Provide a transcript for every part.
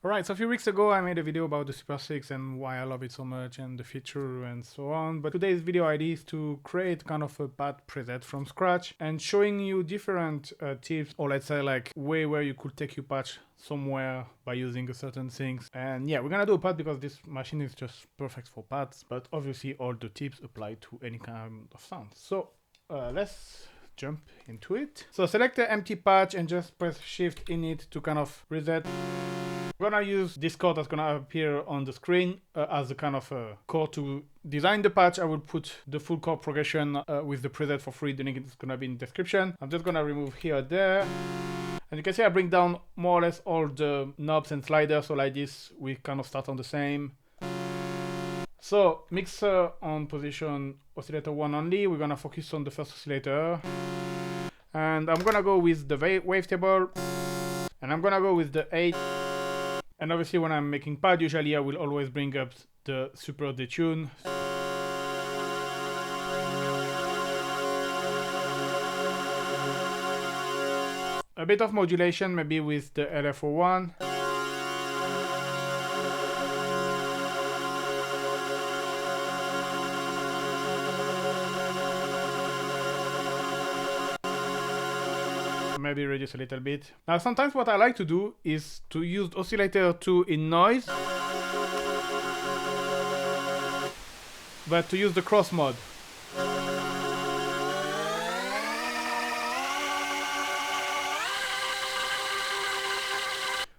Alright, so a few weeks ago I made a video about the Super 6 and why I love it so much and the feature and so on. But today's video idea is to create kind of a pad preset from scratch and showing you different tips, or let's say like way where you could take your patch somewhere by using a certain things. And yeah, we're gonna do a pad because this machine is just perfect for pads, but obviously all the tips apply to any kind of sound. So let's jump into it. So select the empty patch and just press Shift Init to kind of reset. We're gonna use this code that's gonna appear on the screen as a kind of code to design the patch. I will put the full chord progression with the preset for free. The link is gonna be in the description. I'm just gonna remove here or there. And you can see I bring down more or less all the knobs and sliders. So like this, we kind of start on the same. So mixer on position oscillator 1 only. We're gonna focus on the first oscillator. And I'm gonna go with the wavetable. And I'm gonna go with the 8. And obviously when I'm making pad, usually I will always bring up the Super Detune. A bit of modulation maybe with the LFO1. Maybe reduce a little bit. Now sometimes what I like to do is to use oscillator 2 in noise, but to use the cross mode.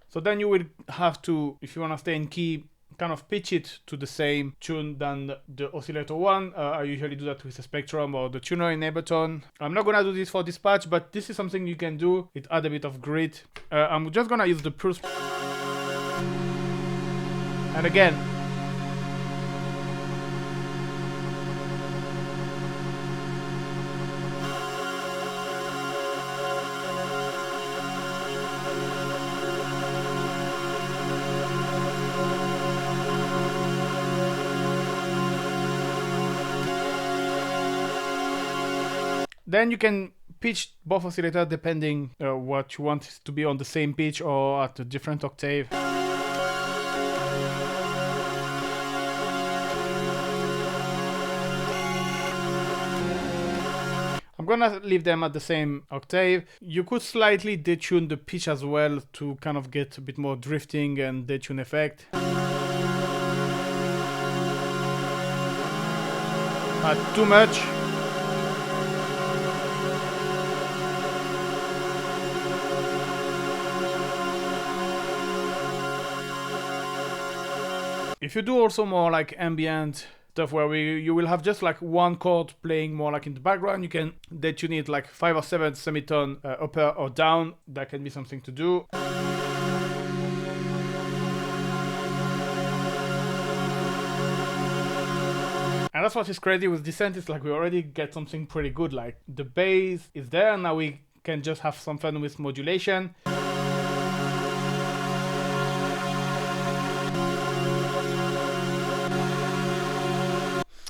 So then you will have to, if you want to stay in key, kind of pitch it to the same tune than the oscillator 1. I usually do that with the Spectrum or the tuner in Ableton. I'm not gonna do this for this patch, but this is something you can do. It adds a bit of grit. I'm just gonna use the pulse. And again, then you can pitch both oscillators depending what you want to be on the same pitch or at a different octave. I'm gonna leave them at the same octave. You could slightly detune the pitch as well to kind of get a bit more drifting and detune effect. Not too much. If you do also more like ambient stuff where you will have just like one chord playing more like in the background, you can detune it like 5 or 7 semitone up or down. That can be something to do. And that's what is crazy with Descent, is like we already get something pretty good. Like the bass is there, now we can just have some fun with modulation.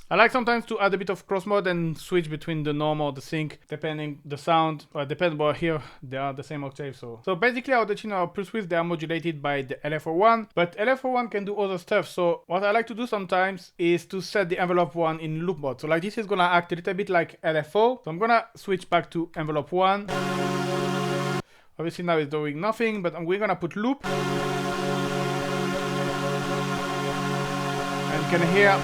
I like sometimes to add a bit of cross mode and switch between the norm or the sync, depending the sound. Depends, but here they are the same octave. So basically our Detune or pulse width, they are modulated by the LFO1, but LFO1 can do other stuff. So what I like to do sometimes is to set the envelope 1 in loop mode. So like this is gonna act a little bit like LFO. So I'm gonna switch back to envelope 1. Obviously now it's doing nothing, but we're gonna put loop. And you can hear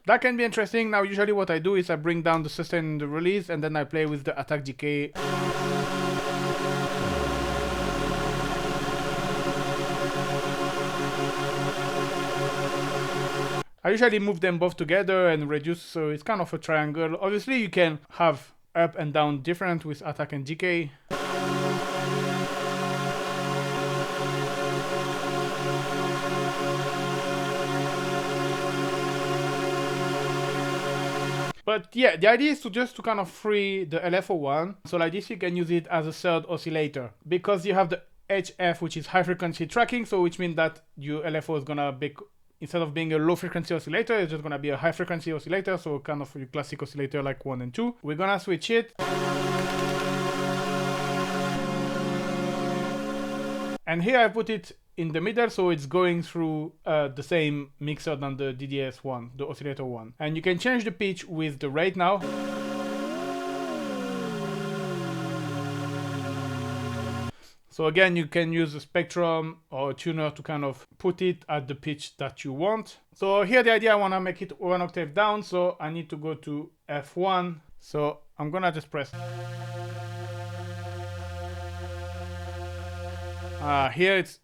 that can be interesting. Now usually what I do is I bring down the sustain and the release, and then I play with the attack decay. I usually move them both together and reduce, so it's kind of a triangle. Obviously you can have up and down different with attack and decay. But yeah, the idea is to just kind of free the LFO1. So like this, you can use it as a third oscillator because you have the HF, which is high frequency tracking. So which means that your LFO is gonna be, instead of being a low frequency oscillator, it's just gonna be a high frequency oscillator. So kind of your classic oscillator like 1 and 2. We're gonna switch it. And here I put it in the middle, so it's going through the same mixer than the DDS one, the oscillator one. And you can change the pitch with the rate now. So again, you can use a spectrum or a tuner to kind of put it at the pitch that you want. So here the idea, I want to make it 1 octave down, so I need to go to F1. So I'm gonna just press. Here it's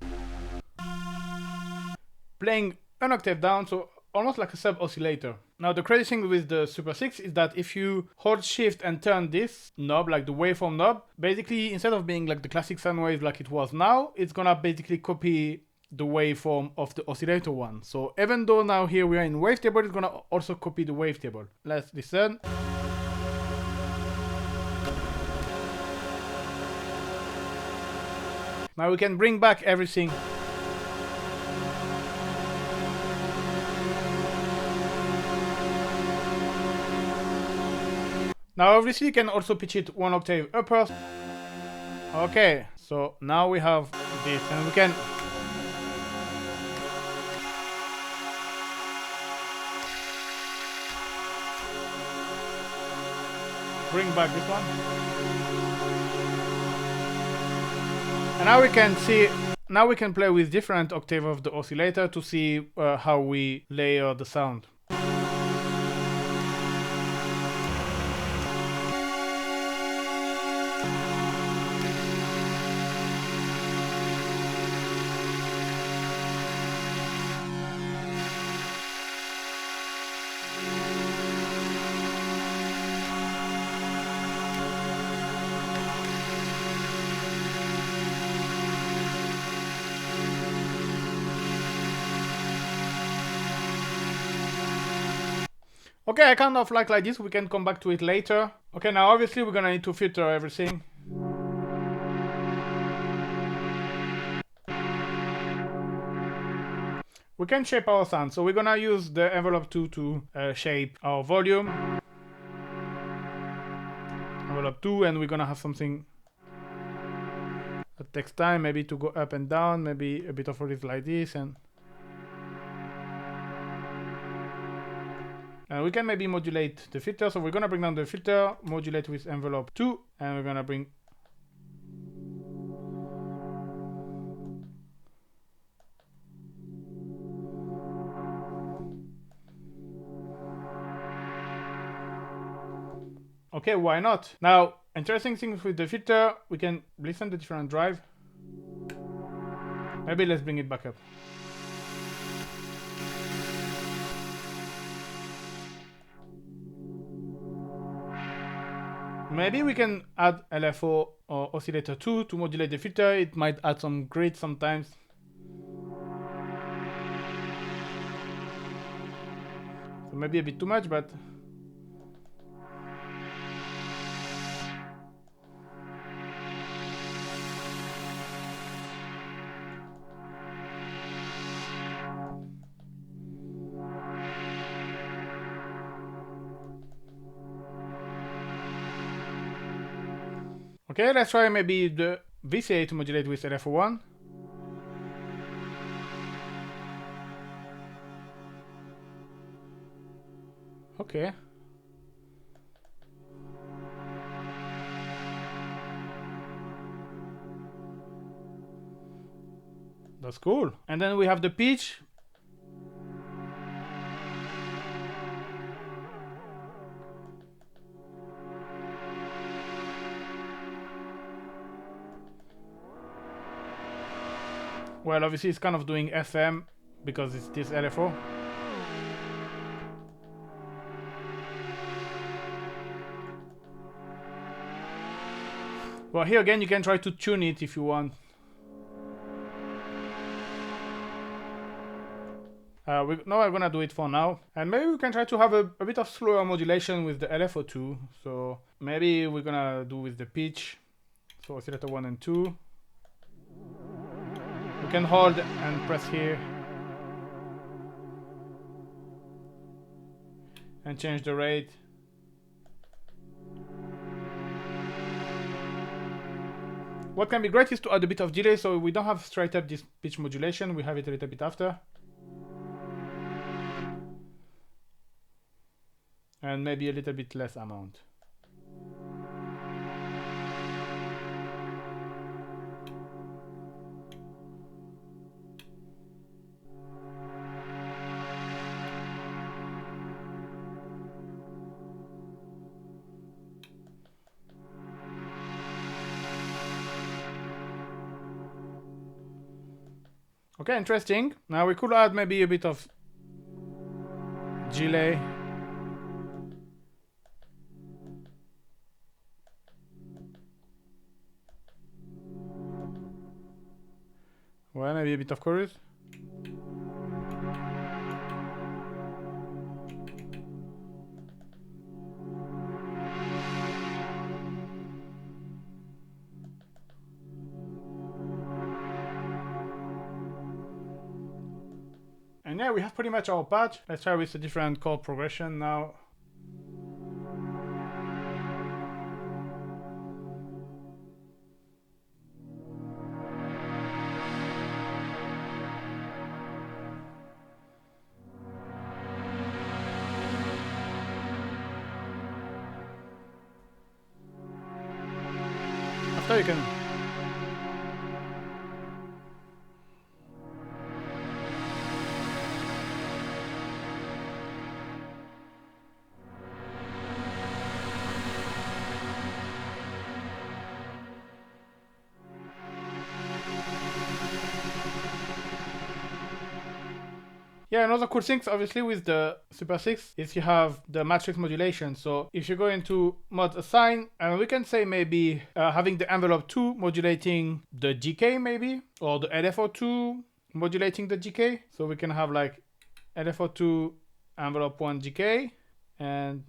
playing an octave down, so almost like a sub oscillator. Now the crazy thing with the Super 6 is that if you hold shift and turn this knob, like the waveform knob, basically instead of being like the classic sine wave like it was now, it's gonna basically copy the waveform of the oscillator one. So even though now here we are in wavetable, it's gonna also copy the wavetable. Let's listen. Now we can bring back everything. Now obviously you can also pitch it 1 octave upper. Okay, so now we have this, and we can bring back this one. And now we can see, now we can play with different octave of the oscillator to see how we layer the sound. Okay, I kind of like this, we can come back to it later. Okay, now obviously we're gonna need to filter everything. We can shape our sound, so we're gonna use the envelope tool to shape our volume. Envelope 2, and we're gonna have something that takes time, maybe to go up and down, maybe a bit of it like this, and we can maybe modulate the filter. So we're gonna bring down the filter, modulate with envelope 2, and we're gonna bring. Okay, why not? Now, interesting thing with the filter, we can listen to different drive. Maybe let's bring it back up. Maybe we can add LFO or oscillator 2 to modulate the filter. It might add some grit sometimes. So maybe a bit too much, but okay, let's try maybe the VCA to modulate with LFO1. Okay. That's cool. And then we have the pitch. Well, obviously it's kind of doing FM because it's this LFO. Well, here again you can try to tune it if you want. No, I'm gonna do it for now. And maybe we can try to have a bit of slower modulation with the LFO2. So maybe we're gonna do with the pitch. So oscillator 1 and 2. We can hold and press here. And change the rate. What can be great is to add a bit of delay, so we don't have straight up this pitch modulation, we have it a little bit after. And maybe a little bit less amount. Okay, interesting. Now we could add maybe a bit of delay. Well, maybe a bit of chorus. And yeah, we have pretty much our patch. Let's try with a different chord progression now. After you can... Yeah, another cool thing, obviously, with the Super 6 is you have the matrix modulation. So if you go into mod assign, and we can say maybe having the envelope 2 modulating the GK maybe, or the LFO2 modulating the GK. So we can have like LFO2 envelope 1 GK, and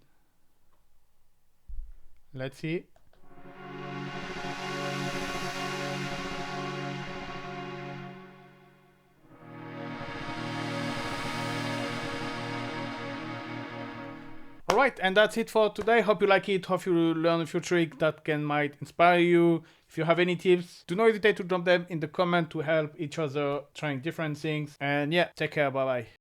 let's see. Alright, and that's it for today. Hope you like it. Hope you learn a few tricks that might inspire you. If you have any tips, do not hesitate to drop them in the comment to help each other trying different things. And yeah, take care. Bye bye.